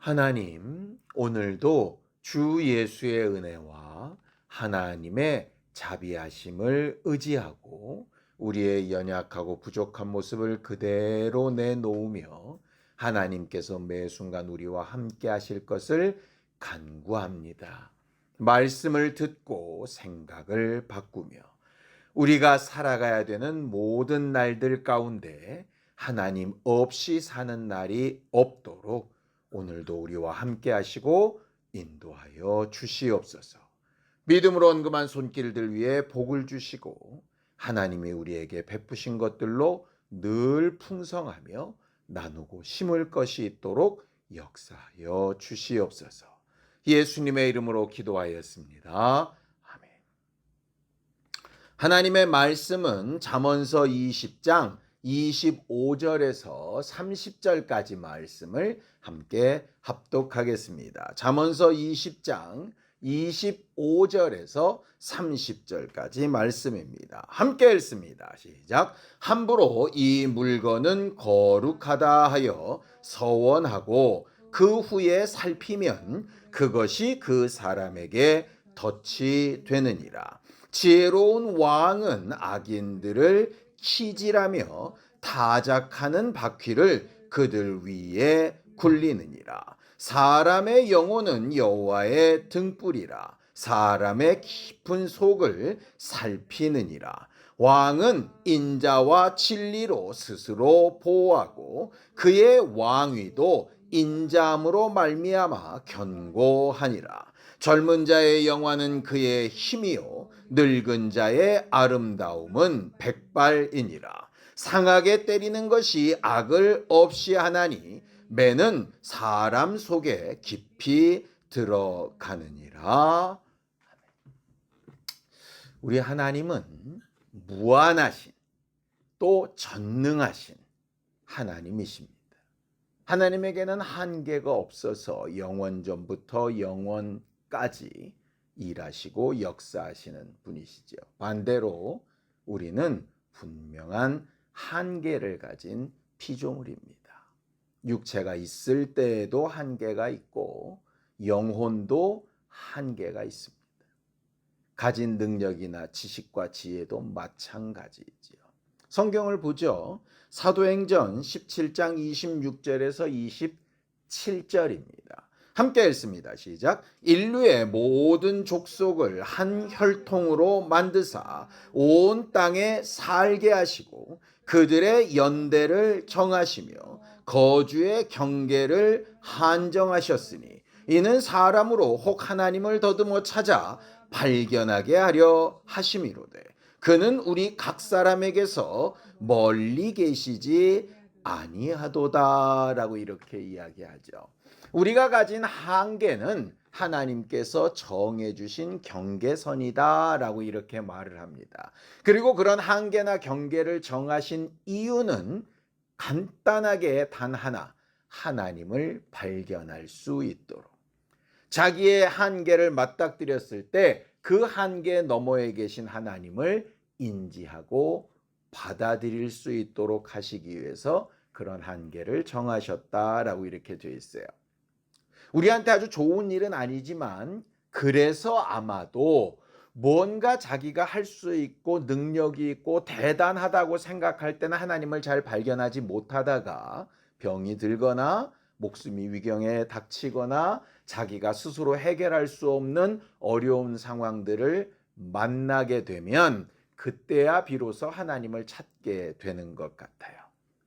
하나님, 오늘도 주 예수의 은혜와 하나님의 자비하심을 의지하고 우리의 연약하고 부족한 모습을 그대로 내놓으며 하나님께서 매 순간 우리와 함께 하실 것을 간구합니다. 말씀을 듣고 생각을 바꾸며 우리가 살아가야 되는 모든 날들 가운데 하나님 없이 사는 날이 없도록 오늘도 우리와 함께 하시고 인도하여 주시옵소서. 믿음으로 언금한 손길들 위에 복을 주시고 하나님이 우리에게 베푸신 것들로 늘 풍성하며 나누고 심을 것이 있도록 역사하여 주시옵소서. 예수님의 이름으로 기도하였습니다. 아멘. 하나님의 말씀은 잠언서 20장 25절에서 30절까지 말씀을 함께 합독하겠습니다. 잠언서 20장 25절에서 30절까지 말씀입니다. 함께 읽습니다. 시작. 함부로 이 물건은 거룩하다 하여 서원하고 그 후에 살피면 그것이 그 사람에게 덫이 되느니라. 지혜로운 왕은 악인들을 키질하며 타작하는 바퀴를 그들 위에 굴리느니라. 사람의 영혼은 여호와의 등불이라. 사람의 깊은 속을 살피느니라. 왕은 인자와 진리로 스스로 보호하고 그의 왕위도 인자함으로 말미암아 견고하니라. 젊은 자의 영화는 그의 힘이요 늙은 자의 아름다움은 백발이니라. 상하게 때리는 것이 악을 없이 하나니 매는 사람 속에 깊이 들어가느니라. 우리 하나님은 무한하신 또 전능하신 하나님이십니다. 하나님에게는 한계가 없어서 영원 전부터 영원까지 일하시고 역사하시는 분이시죠. 반대로 우리는 분명한 한계를 가진 피조물입니다. 육체가 있을 때에도 한계가 있고 영혼도 한계가 있습니다. 가진 능력이나 지식과 지혜도 마찬가지지요. 성경을 보죠. 사도행전 17장 26절에서 27절입니다. 함께 읽습니다. 시작. 인류의 모든 족속을 한 혈통으로 만드사 온 땅에 살게 하시고 그들의 연대를 정하시며 거주의 경계를 한정하셨으니 이는 사람으로 혹 하나님을 더듬어 찾아 발견하게 하려 하심이로되 그는 우리 각 사람에게서 멀리 계시지 아니하도다라고 이렇게 이야기하죠. 우리가 가진 한계는 하나님께서 정해 주신 경계선이다라고 이렇게 말을 합니다. 그리고 그런 한계나 경계를 정하신 이유는 간단하게 단 하나, 하나님을 발견할 수 있도록. 자기의 한계를 맞닥뜨렸을 때 그 한계 너머에 계신 하나님을 인지하고 받아들일 수 있도록 하시기 위해서 그런 한계를 정하셨다라고 이렇게 되어 있어요. 우리한테 아주 좋은 일은 아니지만 그래서 아마도 뭔가 자기가 할 수 있고 능력이 있고 대단하다고 생각할 때는 하나님을 잘 발견하지 못하다가 병이 들거나 목숨이 위경에 닥치거나 자기가 스스로 해결할 수 없는 어려운 상황들을 만나게 되면 그때야 비로소 하나님을 찾게 되는 것 같아요.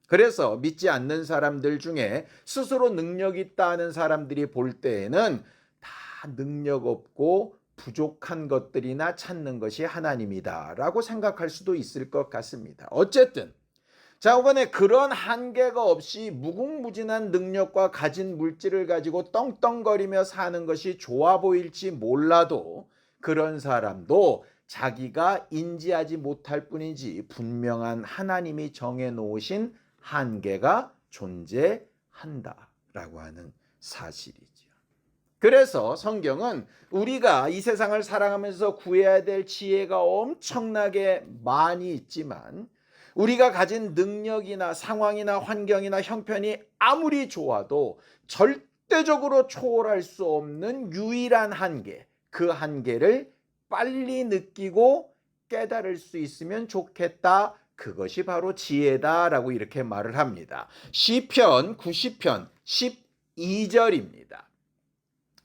그래서 믿지 않는 사람들 중에 스스로 능력 있다 하는 사람들이 볼 때에는 다 능력 없고 부족한 것들이나 찾는 것이 하나님이다라고 생각할 수도 있을 것 같습니다. 어쨌든 자, 이번에 그런 한계가 없이 무궁무진한 능력과 가진 물질을 가지고 떵떵거리며 사는 것이 좋아 보일지 몰라도 그런 사람도 자기가 인지하지 못할 뿐이지 분명한 하나님이 정해놓으신 한계가 존재한다라고 하는 사실이죠. 그래서 성경은 우리가 이 세상을 살아가면서 구해야 될 지혜가 엄청나게 많이 있지만 우리가 가진 능력이나 상황이나 환경이나 형편이 아무리 좋아도 절대 절대적으로 초월할 수 없는 유일한 한계, 그 한계를 빨리 느끼고 깨달을 수 있으면 좋겠다. 그것이 바로 지혜다라고 이렇게 말을 합니다. 시편 90편 12절입니다.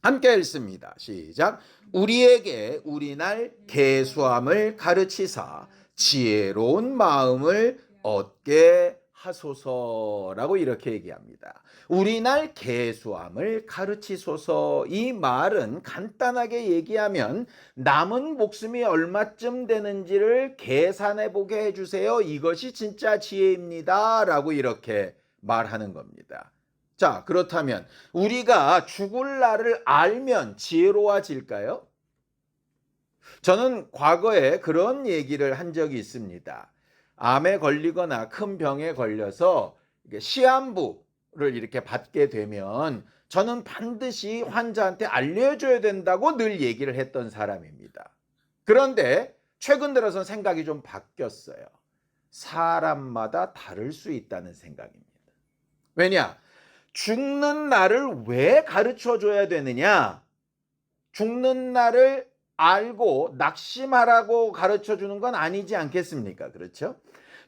함께 읽습니다. 시작. 우리에게 우리날 계수함을 가르치사 지혜로운 마음을 얻게 하소서라고 이렇게 얘기합니다. 우리날 계수함을 가르치소서. 이 말은 간단하게 얘기하면 남은 목숨이 얼마쯤 되는지를 계산해 보게 해주세요. 이것이 진짜 지혜입니다 라고 이렇게 말하는 겁니다. 자, 그렇다면 우리가 죽을 날을 알면 지혜로워질까요? 저는 과거에 그런 얘기를 한 적이 있습니다. 암에 걸리거나 큰 병에 걸려서 시한부를 이렇게 받게 되면 저는 반드시 환자한테 알려줘야 된다고 늘 얘기를 했던 사람입니다. 그런데 최근 들어서 생각이 좀 바뀌었어요. 사람마다 다를 수 있다는 생각입니다. 왜냐? 죽는 날을 왜 가르쳐 줘야 되느냐? 죽는 날을 알고 낙심하라고 가르쳐 주는 건 아니지 않겠습니까? 그렇죠?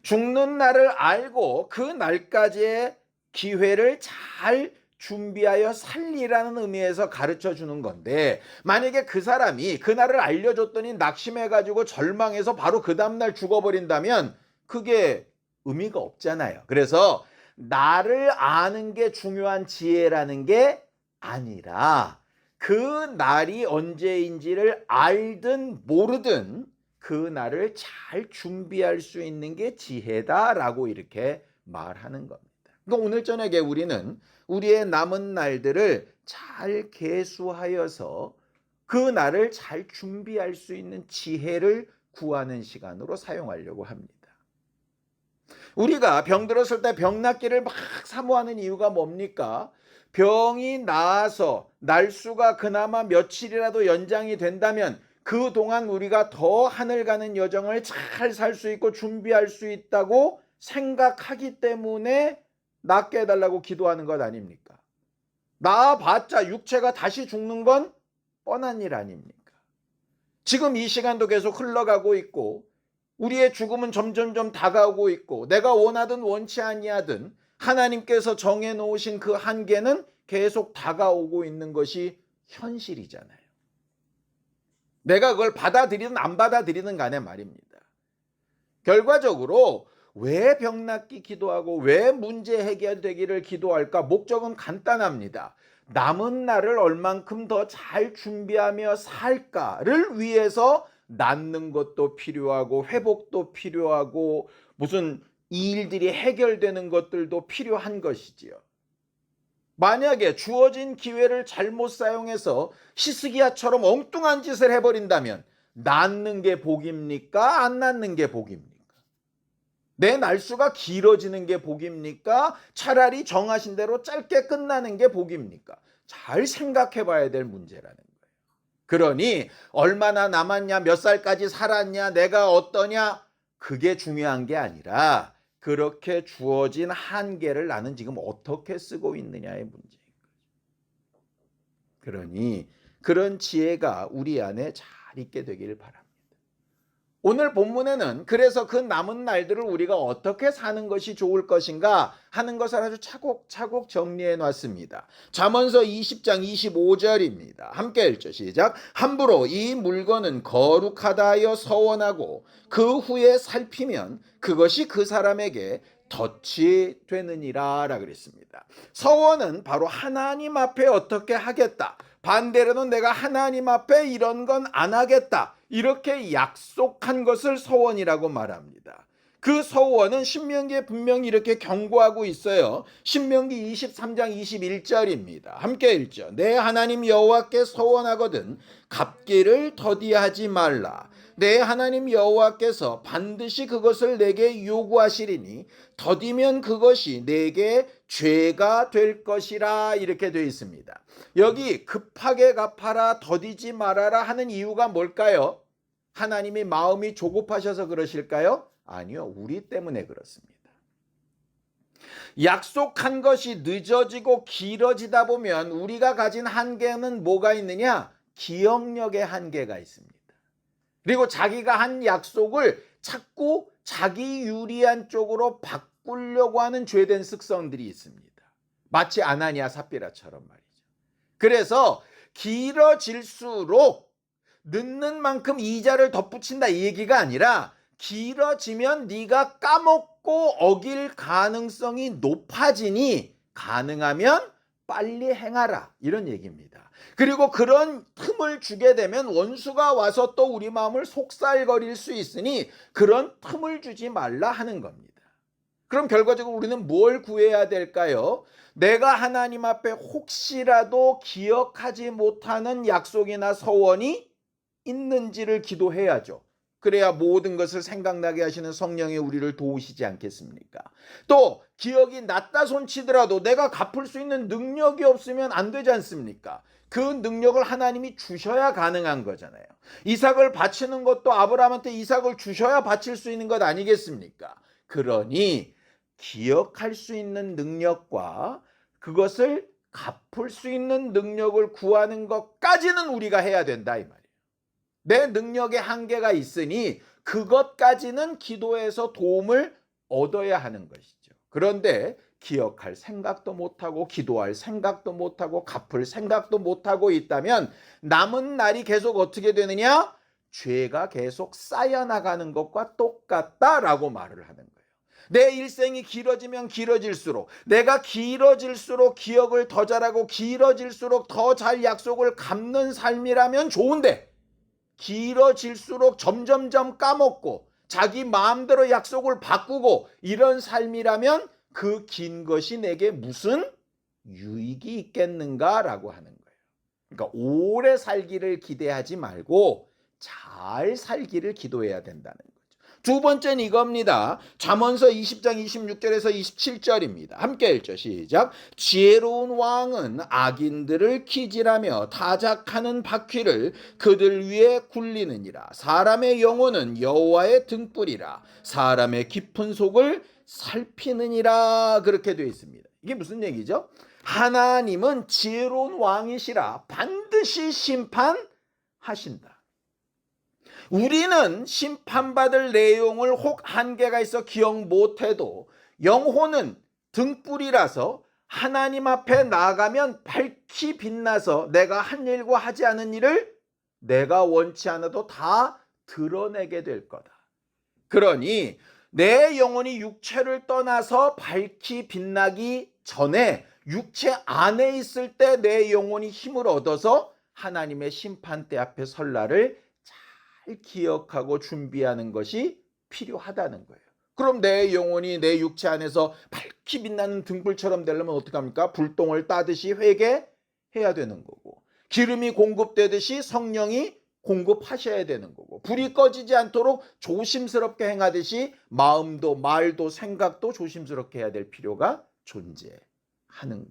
죽는 날을 알고 그 날까지의 기회를 잘 준비하여 살리라는 의미에서 가르쳐 주는 건데, 만약에 그 사람이 그 날을 알려줬더니 낙심해가지고 절망해서 바로 그 다음날 죽어버린다면 그게 의미가 없잖아요. 그래서 나를 아는 게 중요한 지혜라는 게 아니라 그 날이 언제인지를 알든 모르든 그 날을 잘 준비할 수 있는 게 지혜다라고 이렇게 말하는 겁니다. 그러니까 오늘 저녁에 우리는 우리의 남은 날들을 잘 계수하여서 그 날을 잘 준비할 수 있는 지혜를 구하는 시간으로 사용하려고 합니다. 우리가 병들었을 때 병 낫기를 막 사모하는 이유가 뭡니까? 병이 나아서 날수가 그나마 며칠이라도 연장이 된다면 그동안 우리가 더 하늘 가는 여정을 잘 살 수 있고 준비할 수 있다고 생각하기 때문에 낫게 해달라고 기도하는 것 아닙니까? 나아봤자 육체가 다시 죽는 건 뻔한 일 아닙니까? 지금 이 시간도 계속 흘러가고 있고 우리의 죽음은 점점점 다가오고 있고 내가 원하든 원치 아니하든 하나님께서 정해놓으신 그 한계는 계속 다가오고 있는 것이 현실이잖아요. 내가 그걸 받아들이든 안 받아들이든 간에 말입니다. 결과적으로 왜 병낫기 기도하고 왜 문제 해결되기를 기도할까? 목적은 간단합니다. 남은 날을 얼만큼 더 잘 준비하며 살까를 위해서 낫는 것도 필요하고 회복도 필요하고 무슨 일들이 해결되는 것들도 필요한 것이지요. 만약에 주어진 기회를 잘못 사용해서 히스기야처럼 엉뚱한 짓을 해버린다면 낫는 게 복입니까? 안 낫는 게 복입니까? 내 날수가 길어지는 게 복입니까? 차라리 정하신 대로 짧게 끝나는 게 복입니까? 잘 생각해 봐야 될 문제라는 거예요. 그러니 얼마나 남았냐, 몇 살까지 살았냐, 내가 어떠냐, 그게 중요한 게 아니라 그렇게 주어진 한계를 나는 지금 어떻게 쓰고 있느냐의 문제인 거죠. 그러니 그런 지혜가 우리 안에 잘 있게 되기를 바랍니다. 오늘 본문에는 그래서 그 남은 날들을 우리가 어떻게 사는 것이 좋을 것인가 하는 것을 아주 차곡차곡 정리해 놨습니다. 잠언서 20장 25절입니다. 함께 읽죠. 시작. 함부로 이 물건은 거룩하다 하여 서원하고 그 후에 살피면 그것이 그 사람에게 덫이 되느니라 라 그랬습니다. 서원은 바로 하나님 앞에 어떻게 하겠다. 반대로는 내가 하나님 앞에 이런 건 안 하겠다. 이렇게 약속한 것을 서원이라고 말합니다. 그 서원은 신명기에 분명히 이렇게 경고하고 있어요. 신명기 23장 21절입니다. 함께 읽죠. 내 하나님 여호와께 서원하거든 갚기를 더디하지 말라. 내 하나님 여호와께서 반드시 그것을 내게 요구하시리니 더디면 그것이 내게 죄가 될 것이라 이렇게 되어 있습니다. 여기 급하게 갚아라 더디지 말아라 하는 이유가 뭘까요? 하나님이 마음이 조급하셔서 그러실까요? 아니요, 우리 때문에 그렇습니다. 약속한 것이 늦어지고 길어지다 보면 우리가 가진 한계는 뭐가 있느냐? 기억력의 한계가 있습니다. 그리고 자기가 한 약속을 자꾸 자기 유리한 쪽으로 바꾸려고 하는 죄된 습성들이 있습니다. 마치 아나니아 삽비라처럼 말이죠. 그래서 길어질수록 늦는 만큼 이자를 덧붙인다 이 얘기가 아니라 길어지면 네가 까먹고 어길 가능성이 높아지니 가능하면 빨리 행하라 이런 얘기입니다. 그리고 그런 틈을 주게 되면 원수가 와서 또 우리 마음을 속살거릴 수 있으니 그런 틈을 주지 말라 하는 겁니다. 그럼 결과적으로 우리는 뭘 구해야 될까요? 내가 하나님 앞에 혹시라도 기억하지 못하는 약속이나 서원이 있는지를 기도해야죠. 그래야 모든 것을 생각나게 하시는 성령이 우리를 도우시지 않겠습니까? 또 기억이 났다 손치더라도 내가 갚을 수 있는 능력이 없으면 안 되지 않습니까? 그 능력을 하나님이 주셔야 가능한 거잖아요. 이삭을 바치는 것도 아브라함한테 이삭을 주셔야 바칠 수 있는 것 아니겠습니까? 그러니 기억할 수 있는 능력과 그것을 갚을 수 있는 능력을 구하는 것까지는 우리가 해야 된다 이 말이에요. 내 능력의 한계가 있으니 그것까지는 기도에서 도움을 얻어야 하는 것이죠. 그런데 기억할 생각도 못하고 기도할 생각도 못하고 갚을 생각도 못하고 있다면 남은 날이 계속 어떻게 되느냐? 죄가 계속 쌓여나가는 것과 똑같다라고 말을 하는 거예요. 내 일생이 길어지면 길어질수록 내가 길어질수록 기억을 더 잘하고 길어질수록 더 잘 약속을 갚는 삶이라면 좋은데 길어질수록 점점점 까먹고 자기 마음대로 약속을 바꾸고 이런 삶이라면 그 긴 것이 내게 무슨 유익이 있겠는가라고 하는 거예요. 그러니까 오래 살기를 기대하지 말고 잘 살기를 기도해야 된다는 거예요. 두 번째는 이겁니다. 잠언서 20장 26절에서 27절입니다. 함께 읽죠. 시작. 지혜로운 왕은 악인들을 기질하며 타작하는 바퀴를 그들 위에 굴리느니라. 사람의 영혼은 여호와의 등불이라. 사람의 깊은 속을 살피느니라. 그렇게 되어 있습니다. 이게 무슨 얘기죠? 하나님은 지혜로운 왕이시라 반드시 심판하신다. 우리는 심판받을 내용을 혹 한계가 있어 기억 못해도 영혼은 등불이라서 하나님 앞에 나가면 밝히 빛나서 내가 한 일과 하지 않은 일을 내가 원치 않아도 다 드러내게 될 거다. 그러니 내 영혼이 육체를 떠나서 밝히 빛나기 전에 육체 안에 있을 때 내 영혼이 힘을 얻어서 하나님의 심판대 앞에 설 날을 기억하고 준비하는 것이 필요하다는 거예요. 그럼 내 영혼이 내 육체 안에서 밝히 빛나는 등불처럼 되려면 어떻게 합니까? 불똥을 따듯이 회개해야 되는 거고 기름이 공급되듯이 성령이 공급하셔야 되는 거고 불이 꺼지지 않도록 조심스럽게 행하듯이 마음도 말도 생각도 조심스럽게 해야 될 필요가 존재하는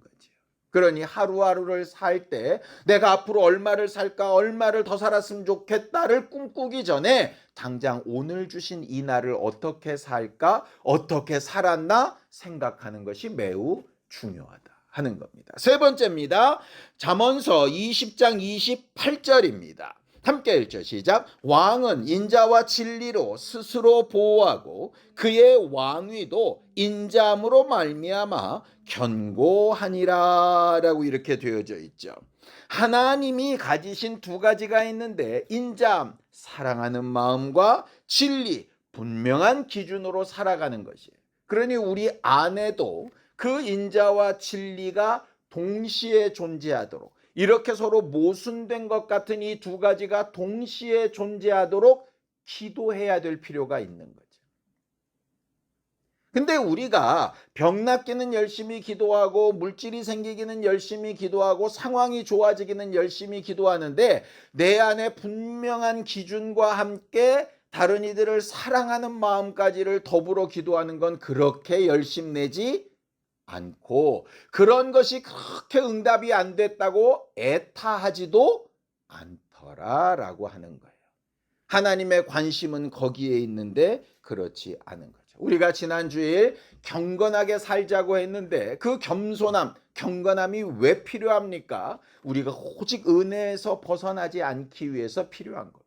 거죠. 그러니 하루하루를 살 때 내가 앞으로 얼마를 살까 얼마를 더 살았으면 좋겠다를 꿈꾸기 전에 당장 오늘 주신 이 날을 어떻게 살까 어떻게 살았나 생각하는 것이 매우 중요하다 하는 겁니다. 세 번째입니다. 잠언서 20장 28절입니다. 함께 읽죠. 시작. 왕은 인자와 진리로 스스로 보호하고 그의 왕위도 인자함으로 말미암아 견고하니라 라고 이렇게 되어져 있죠. 하나님이 가지신 두 가지가 있는데 인자함, 사랑하는 마음과 진리, 분명한 기준으로 살아가는 것이에요. 그러니 우리 안에도 그 인자와 진리가 동시에 존재하도록 이렇게 서로 모순된 것 같은 이 두 가지가 동시에 존재하도록 기도해야 될 필요가 있는 거죠. 근데 우리가 병 낫기는 열심히 기도하고 물질이 생기기는 열심히 기도하고 상황이 좋아지기는 열심히 기도하는데 내 안에 분명한 기준과 함께 다른 이들을 사랑하는 마음까지를 더불어 기도하는 건 그렇게 열심내지 않고 그런 것이 그렇게 응답이 안 됐다고 애타하지도 않더라라고 하는 거예요. 하나님의 관심은 거기에 있는데 그렇지 않은 거죠. 우리가 지난 주일 경건하게 살자고 했는데 그 겸손함, 경건함이 왜 필요합니까? 우리가 오직 은혜에서 벗어나지 않기 위해서 필요한 것.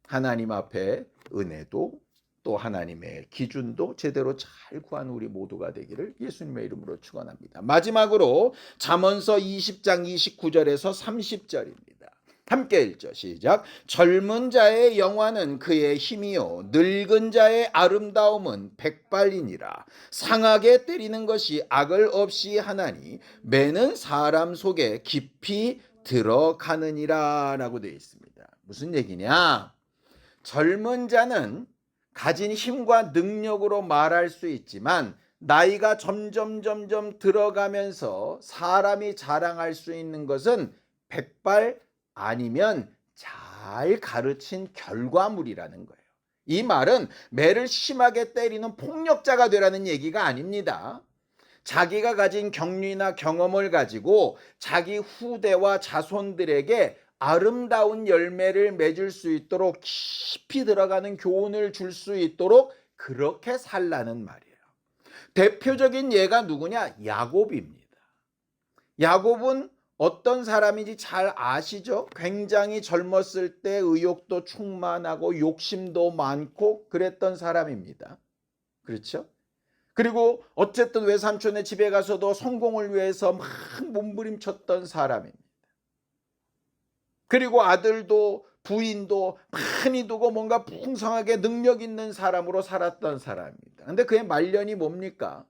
하나님 앞에 은혜도 또 하나님의 기준도 제대로 잘 구하는 우리 모두가 되기를 예수님의 이름으로 축원합니다. 마지막으로 잠언서 20장 29절에서 30절입니다. 함께 읽죠. 시작. 젊은 자의 영화는 그의 힘이요 늙은 자의 아름다움은 백발이니라. 상하게 때리는 것이 악을 없이 하나니 매는 사람 속에 깊이 들어가느니라 라고 되어 있습니다. 무슨 얘기냐? 젊은 자는 가진 힘과 능력으로 말할 수 있지만 나이가 점점 들어가면서 사람이 자랑할 수 있는 것은 백발 아니면 잘 가르친 결과물이라는 거예요. 이 말은 매를 심하게 때리는 폭력자가 되라는 얘기가 아닙니다. 자기가 가진 경륜이나 경험을 가지고 자기 후대와 자손들에게 아름다운 열매를 맺을 수 있도록 깊이 들어가는 교훈을 줄 수 있도록 그렇게 살라는 말이에요. 대표적인 예가 누구냐? 야곱입니다. 야곱은 어떤 사람인지 잘 아시죠? 굉장히 젊었을 때 의욕도 충만하고 욕심도 많고 그랬던 사람입니다. 그렇죠? 그리고 어쨌든 외삼촌의 집에 가서도 성공을 위해서 막 몸부림쳤던 사람입니다. 그리고 아들도 부인도 많이 두고 뭔가 풍성하게 능력 있는 사람으로 살았던 사람입니다. 근데 그의 말년이 뭡니까?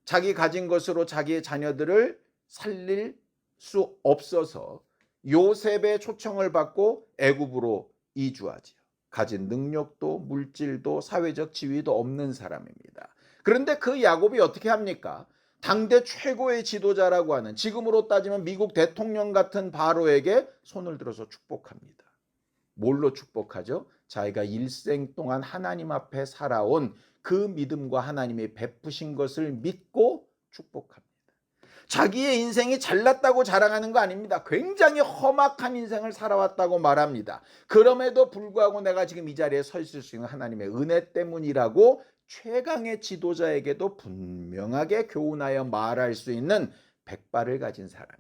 자기 가진 것으로 자기의 자녀들을 살릴 수 없어서 요셉의 초청을 받고 애굽으로 이주하지요. 가진 능력도 물질도 사회적 지위도 없는 사람입니다. 그런데 그 야곱이 어떻게 합니까? 당대 최고의 지도자라고 하는 지금으로 따지면 미국 대통령 같은 바로에게 손을 들어서 축복합니다. 뭘로 축복하죠? 자기가 일생 동안 하나님 앞에 살아온 그 믿음과 하나님이 베푸신 것을 믿고 축복합니다. 자기의 인생이 잘났다고 자랑하는 거 아닙니다. 굉장히 험악한 인생을 살아왔다고 말합니다. 그럼에도 불구하고 내가 지금 이 자리에 서 있을 수 있는 하나님의 은혜 때문이라고 최강의 지도자에게도 분명하게 교훈하여 말할 수 있는 백발을 가진 사람이었어요.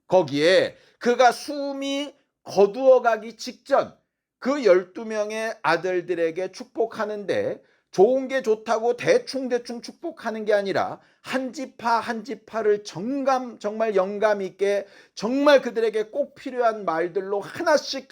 거기에 그가 숨이 거두어가기 직전 그 12명의 아들들에게 축복하는데 좋은 게 좋다고 대충 축복하는 게 아니라 한 지파 한 지파를 정말 영감 있게 정말 그들에게 꼭 필요한 말들로 하나씩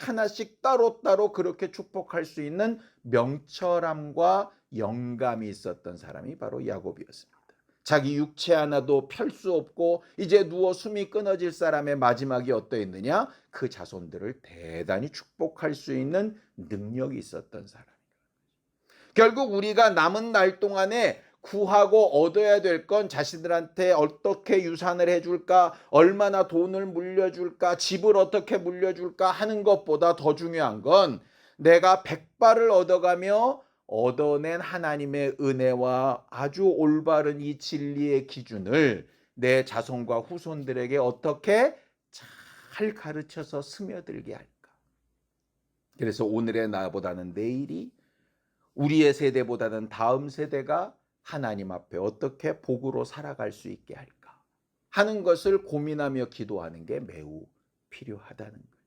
따로 그렇게 축복할 수 있는 명철함과 영감이 있었던 사람이 바로 야곱이었습니다. 자기 육체 하나도 펼 수 없고 이제 누워 숨이 끊어질 사람의 마지막이 어떠했느냐? 그 자손들을 대단히 축복할 수 있는 능력이 있었던 사람. 결국 우리가 남은 날 동안에 구하고 얻어야 될 건 자신들한테 어떻게 유산을 해줄까, 얼마나 돈을 물려줄까, 집을 어떻게 물려줄까 하는 것보다 더 중요한 건 내가 백발을 얻어가며 얻어낸 하나님의 은혜와 아주 올바른 이 진리의 기준을 내 자손과 후손들에게 어떻게 잘 가르쳐서 스며들게 할까. 그래서 오늘의 나보다는 내일이, 우리의 세대보다는 다음 세대가 하나님 앞에 어떻게 복으로 살아갈 수 있게 할까 하는 것을 고민하며 기도하는 게 매우 필요하다는 거죠.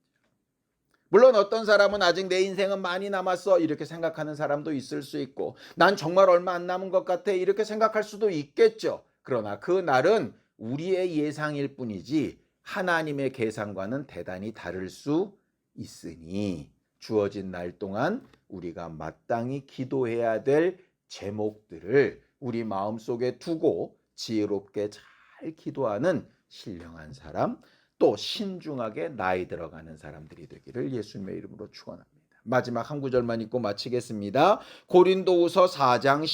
물론 어떤 사람은 아직 내 인생은 많이 남았어 이렇게 생각하는 사람도 있을 수 있고, 난 정말 얼마 안 남은 것 같아 이렇게 생각할 수도 있겠죠. 그러나 그 날은 우리의 예상일 뿐이지 하나님의 계산과는 대단히 다를 수 있으니 주어진 날 동안 우리가 마땅히 기도해야 될 제목들을 우리 마음속에 두고 지혜롭게 잘 기도하는 신령한 사람, 또 신중하게 나이 들어가는 사람들이 되기를 예수님의 이름으로 축원합니다. 마지막 한 구절만 읽고 마치겠습니다. 고린도후서 4장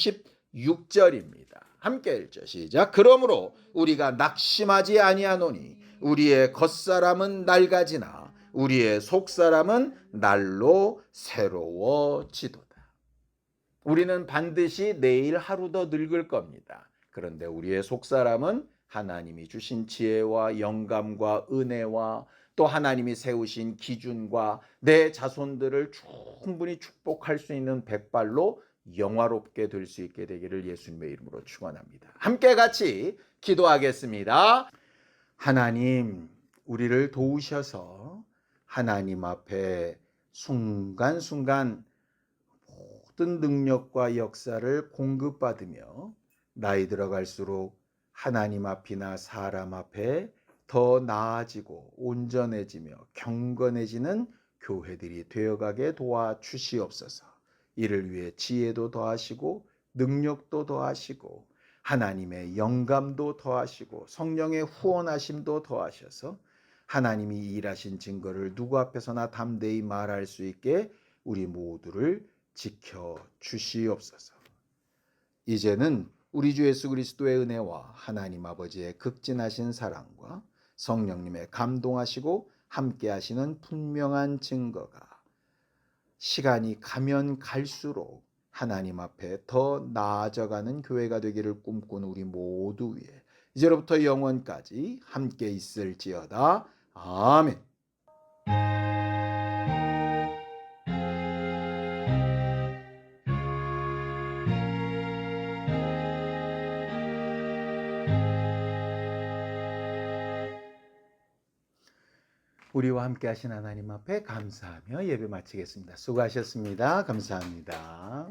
16절입니다. 함께 읽죠. 시작. 그러므로 우리가 낙심하지 아니하노니 우리의 겉사람은 낡아지나 우리의 속사람은 날로 새로워지도다. 우리는 반드시 내일 하루 더 늙을 겁니다. 그런데 우리의 속사람은 하나님이 주신 지혜와 영감과 은혜와 또 하나님이 세우신 기준과 내 자손들을 충분히 축복할 수 있는 백발로 영화롭게 될 수 있게 되기를 예수님의 이름으로 축원합니다. 함께 같이 기도하겠습니다. 하나님, 우리를 도우셔서 하나님 앞에 순간순간 모든 능력과 역사를 공급받으며 나이 들어갈수록 하나님 앞이나 사람 앞에 더 나아지고 온전해지며 경건해지는 교회들이 되어가게 도와주시옵소서. 이를 위해 지혜도 더하시고 능력도 더하시고 하나님의 영감도 더하시고 성령의 후원하심도 더하셔서 하나님이 일하신 증거를 누구 앞에서나 담대히 말할 수 있게 우리 모두를 지켜 주시옵소서. 이제는 우리 주 예수 그리스도의 은혜와 하나님 아버지의 극진하신 사랑과 성령님의 감동하시고 함께 하시는 분명한 증거가 시간이 가면 갈수록 하나님 앞에 더 나아져가는 교회가 되기를 꿈꾸는 우리 모두 위에 이제로부터 영원까지 함께 있을지어다. 아멘. 우리와 함께 하신 하나님 앞에 감사하며 예배 마치겠습니다. 수고하셨습니다. 감사합니다.